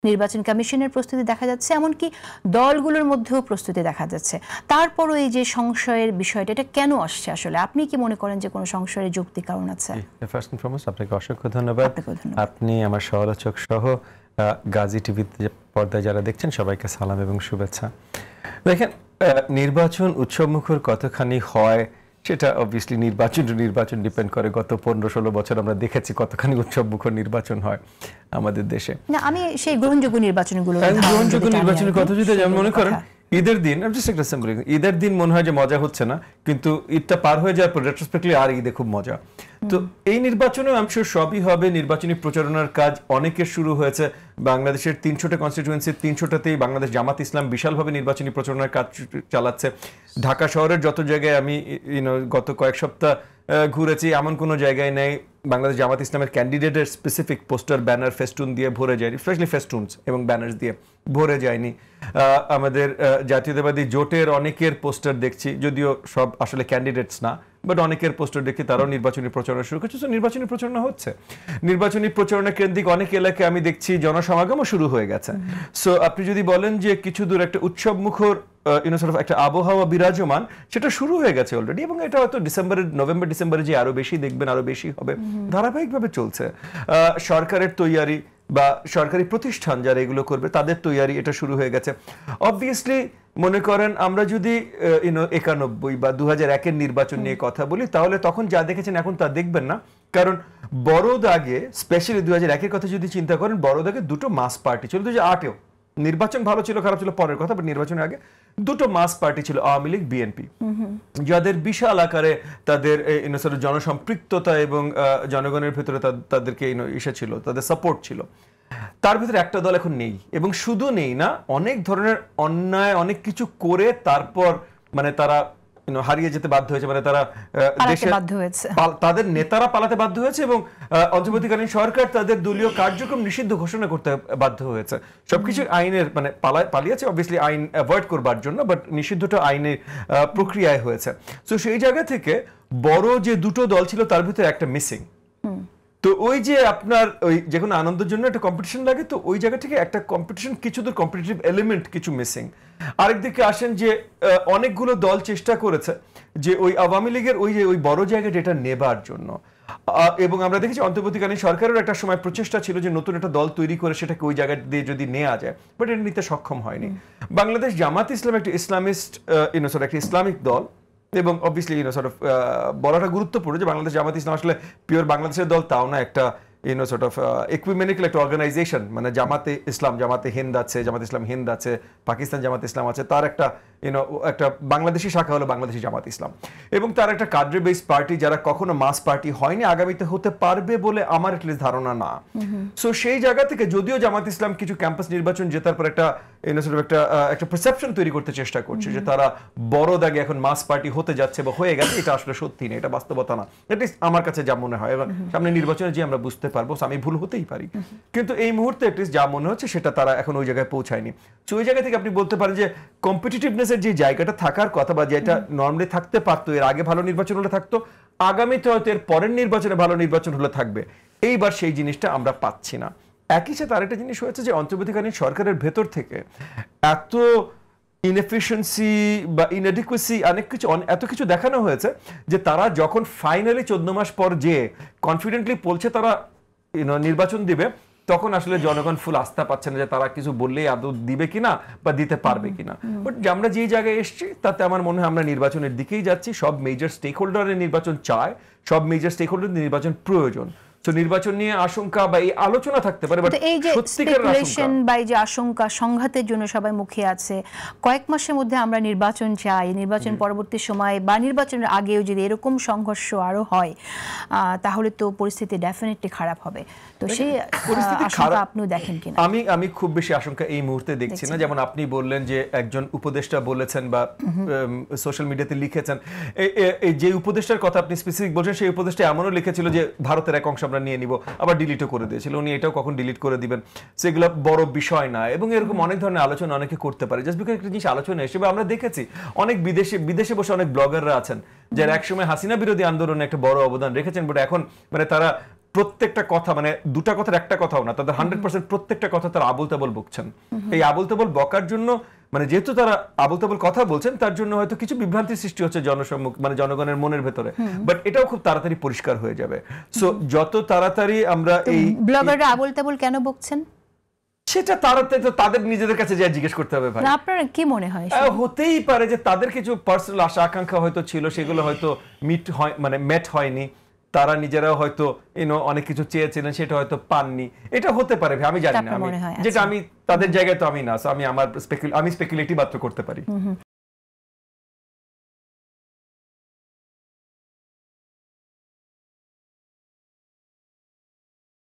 নির্বাচন কমিশনের প্রস্তুতি দেখা যাচ্ছে, এমনকি দলগুলোর মধ্যেও প্রস্তুতি দেখা যাচ্ছে। তারপরও এই যে সংশয়ের বিষয়টা, এটা কেন আসছে আসলে? আপনি কি মনে করেন যে কোনো সংশয়ের যৌক্তিক কারণ আছে? ফার্স্ট এন্ড ফরমোস্ট আপনাকে অসংখ্য ধন্যবাদ। আপনি আমার সহআলোচক সহ গাজী টিভিতে পর্দায় যারা দেখছেন সবাইকে সালাম এবং শুভেচ্ছা। দেখেন, নির্বাচন উৎসবমুখর কতখানি হয় সেটা অবভিয়াসলি নির্বাচন ডিপেন্ড করে। গত 15-16 বছর আমরা দেখেছি কতখানি উৎসবমুখর নির্বাচন হয় আমাদের দেশে। না, আমি সেই গ্রহণযোগ্য নির্বাচনের কথা যদি যেমন মনে করেন ঈদের দিন, ঈদের দিন মনে হয় যে মজা হচ্ছে না, কিন্তু ঈদটা পার হয়ে যাওয়ার পর রেট্রোস্পেক্টলি আর ঈদে খুব মজা। তো এই নির্বাচনে আমি শিওর সবই হবে। নির্বাচনী প্রচারণার কাজ অনেকের শুরু হয়েছে। বাংলাদেশের 300টা কনস্টিটিউয়েন্সি, 300টাতেই বাংলাদেশ জামাত ইসলাম বিশালভাবে নির্বাচনী প্রচারণার কাজ চালাচ্ছে। ঢাকা শহরের যত জায়গায় আমি গত কয়েক সপ্তাহ ঘুরেছি, এমন কোনো জায়গায় নেই বাংলাদেশ জামাত ইসলামের ক্যান্ডিডেটের স্পেসিফিক পোস্টার, ব্যানার, ফেস্টুন দিয়ে ভরে যায়নি, স্পেশালি ফেস্টুনস এবং ব্যানার্স দিয়ে ভরে যায়নি। আমাদের জাতীয়তাবাদী জোটের অনেকের পোস্টার দেখছি, যদিও সব আসলে ক্যান্ডিডেটস না, বাট অনেকের পোস্টার দেখি তারাও নির্বাচনী প্রচারণা শুরু করছে। নির্বাচনী প্রচারণা হচ্ছে, নির্বাচনী প্রচারণা কেন্দ্রিক অনেক এলাকায় আমি দেখছি জনসমাগমও শুরু হয়ে গেছে। সো আপনি যদি বলেন যে কিছু দূর একটা উৎসব মুখর একটা আবহাওয়া বিরাজমান, সেটা শুরু হয়ে গেছে অলরেডি, এবং এটা হয়তো নভেম্বর ডিসেম্বরে যে আরো বেশি দেখবেন, আরো বেশি হবে, ধারাবাহিকভাবে চলছে। সরকারের তৈয়ারি বা সরকারি প্রতিষ্ঠান যারা এগুলো করবে তাদের তৈয়ারি এটা শুরু হয়ে গেছে। অবভিয়াসলি মনে করেন আমরা যদি 91 বা 2001-এর নির্বাচন নিয়ে কথা বলি, তাহলে তখন যা দেখেছেন এখন তা দেখবেন না। কারণ বড় দাগে, স্পেশালি 2001-এর কথা যদি চিন্তা করেন, বড় দাগে দুটো মাস পার্টি ছিল। 2008-এও নির্বাচন ভালো ছিল খারাপ ছিল পরের কথা, বাট নির্বাচনের আগে দুটো মাস পার্টি ছিল, আওয়ামী লীগ, বিএনপি, যাদের বিশাল আকারে তাদের জনসম্পৃক্ততা এবং জনগণের ভেতরে তাদেরকে ছিল, তাদের সাপোর্ট ছিল। তার ভিতরে একটা দল এখন নেই, এবং শুধু নেই না, অনেক ধরনের অন্যায় অনেক কিছু করে তারপর তারা হারিয়ে যেতে বাধ্য হয়েছে। তারা তাদের নেতারা পালাতে বাধ্য হয়েছে, এবং অন্তর্বর্তীকালীন সরকার তাদের দলীয় কার্যক্রম নিষিদ্ধ ঘোষণা করতে বাধ্য হয়েছে। সবকিছু আইনের পালিয়েছে, অবভিয়াসলি আইন অ্যাভয়েড করবার জন্য, বাট নিষিদ্ধটা আইনের প্রক্রিয়ায় হয়েছে। তো সেই জায়গা থেকে বড় যে দুটো দল ছিল তার ভিতরে একটা মিসিং। তো ওই যে আপনার ওই যে কোনো আনন্দের জন্য একটা কম্পিটিশন লাগে, তো ওই জায়গা থেকে একটা কম্পিটিশন, কিছু দূর কম্পিটিটিভ এলিমেন্ট কিছু মিসিং। আরেকদিকে আসেন যে অনেকগুলো দল চেষ্টা করেছে যে ওই আওয়ামী লীগের ওই বড় জায়গা যেটা নেবার জন্য, এবং আমরা দেখেছি অন্তর্বর্তীকালীন সরকারের একটা সময় প্রচেষ্টা ছিল যে নতুন একটা দল তৈরি করে সেটাকে ওই জায়গা দিয়ে যদি নেওয়া যায়, বাট এটা নিতে সক্ষম হয়নি। বাংলাদেশ জামাত ইসলাম একটা ইসলামিস্ট একটা ইসলামিক দল, এবং অবভিয়াসলি বলাটা গুরুত্বপূর্ণ যে বাংলাদেশ জামাত ইসলাম আসলে পিওর বাংলাদেশের দল তাও না, একটা একুইমেনিক্যাল একটা অর্গানাইজেশন। জামাতে ইসলাম, জামাতে হিন্দ আছে, জামাত ইসলাম হিন্দ আছে, পাকিস্তান জামাত ইসলাম আছে, তার একটা একটা বাংলাদেশি শাখা হলো বাংলাদেশি জামাত ইসলাম, এবং তার একটা কাড্রে বেস পার্টি যারা কখনো মাস পার্টি হয়নি, আগামীতে হতে পারবে বলে আমার এটলিস্ট ধারণা না। সো সেই জায়গা থেকে যদিও জামাত ইসলাম কিছু ক্যাম্পাস নির্বাচন জেতার পর একটা একটা পারসেপশন তৈরি করতে চেষ্টা করছে যে তারা বড় দাগে এখন মাস পার্টি হতে যাচ্ছে বা হয়ে গেছে, এটা আসলে সত্যি না, এটা বাস্তবতা না। এটলিস্ট আমার কাছে যা মনে হয়, এবং সামনে নির্বাচনে যে আমরা বুঝতে পারবো, আমি ভুল হতেই পারি, কিন্তু এই মুহূর্তে এটলিস্ট যা মনে হচ্ছে সেটা তারা এখন ওই জায়গায় পৌঁছায়নি। তো ওই জায়গা থেকে আপনি বলতে পারেন যে কম্পিটিটিভনেসের যে জায়গাটা থাকার কথা, বা যেটা নর্মালি থাকতে পারতো, এর আগে ভালো নির্বাচন হলে থাকতো, আগামীতে হয়তো এর পরের নির্বাচনে ভালো নির্বাচন হলে থাকবে, এইবার সেই জিনিসটা আমরা পাচ্ছি না। একই সাথে আরেকটা জিনিস হয়েছে যে অন্তর্বর্তীকালীন সরকারের ভেতর থেকে এত ইনএফিশিয়েন্সি বা ইনএডিকুয়েসি এত কিছু দেখানো হয়েছে যে তারা যখন ফাইনালি 14 মাস পর যে কনফিডেন্টলি বলছে তারা নির্বাচন দিবে, তখন আসলে জনগণ ফুল আস্থা পাচ্ছে না যে তারা কিছু বললেই আদৌ দিবে কিনা বা দিতে পারবে কিনা। বাট আমরা যে জায়গায় এসেছি তাতে আমার মনে হয় আমরা নির্বাচনের দিকেই যাচ্ছি। সব মেজর স্টেক হোল্ডারের নির্বাচন চায়, সব মেজর স্টেক হোল্ডারের নির্বাচন প্রয়োজন। তো নির্বাচন নিয়ে আশঙ্কা বা এই আলোচনা থাকতে পারে, বাট এই যে স্পেকুলেশন বা এই যে আশঙ্কা, সংঘাতের জন্য সবাই মুখে আছে। কয়েক মাসের মধ্যে আমরা নির্বাচন চাই, নির্বাচন পরবর্তী সময় বা নির্বাচনের আগেও যদি এরকম সংঘর্ষ আরো হয়, তাহলে তো পরিস্থিতি ডেফিনেটলি খারাপ হবে। তো সেই আশঙ্কা আপনি দেখেন কিনা? আমি খুব বেশি আশঙ্কা এই মুহূর্তে দেখছি না। যেমন আপনি বললেন যে একজন উপদেষ্টা বলেছেন বা সোশ্যাল মিডিয়াতে লিখেছেন, যে উপদেষ্টার কথা আপনি স্পেসিফিক বলছেন, সেই উপদেষ্টা এমনও লিখেছিল যে ভারতের এক অংশ আমরা নিয়ে নিব, আবার ডিলিটও করে দিয়েছিল। উনি এটাও কখন ডিলিট করে দিবেন সেগুলো বড় বিষয় না, এবং এরকম অনেক ধরনের আলোচনা অনেকে করতে পারে। জাস্ট বিকজ একটা জিনিস আলোচনা হিসেবে আমরা দেখেছি অনেক বিদেশে বসে অনেক ব্লগাররা আছেন যারা একসময় হাসিনা বিরোধী আন্দোলনে একটা বড় অবদান রেখেছেন, বাট এখন তারা প্রত্যেকটা কথা মানে দুটা কথার একটা কথাও না, তাদের 100% প্রত্যেকটা কথা তারা আবল তাবল বকছেন। এই আবল তাবল বকার জন্য মানে যেহেতু তারা আবল তাবল কথা বলছেন, তার জন্য হয়তো কিছু বিভ্রান্তির সৃষ্টি হচ্ছে জনসম্মুখ মানে জনগণের মনের ভেতরে, বাট এটাও খুব তাড়াতাড়ি পরিষ্কার হয়ে যাবে। সো যত তাড়াতাড়ি আমরা এই ব্লগাররা আবল তাবল কেন বকছেন সেটা তাড়াতাড়ি তো তাদের নিজেদের কাছে যা জিজ্ঞেস করতে হবে ভাই। না আপনার কি মনে হয়? হতেই পারে যে তাদের কিছু পার্সোনাল আশা আকাঙ্ক্ষা হয়তো ছিল, সেগুলো হয়তো মিট হয় মানে মেট হয়নি, তারা নিজেরাও হয়তো অনেক কিছু চেয়েছিলেন সেটা হয়তো পাননি, এটা হতে পারে ভাই, আমি জানি না, যেটা আমি তাদের জায়গায় তো আমি না, আমি স্পেকুলেটিভ মাত্র করতে পারি।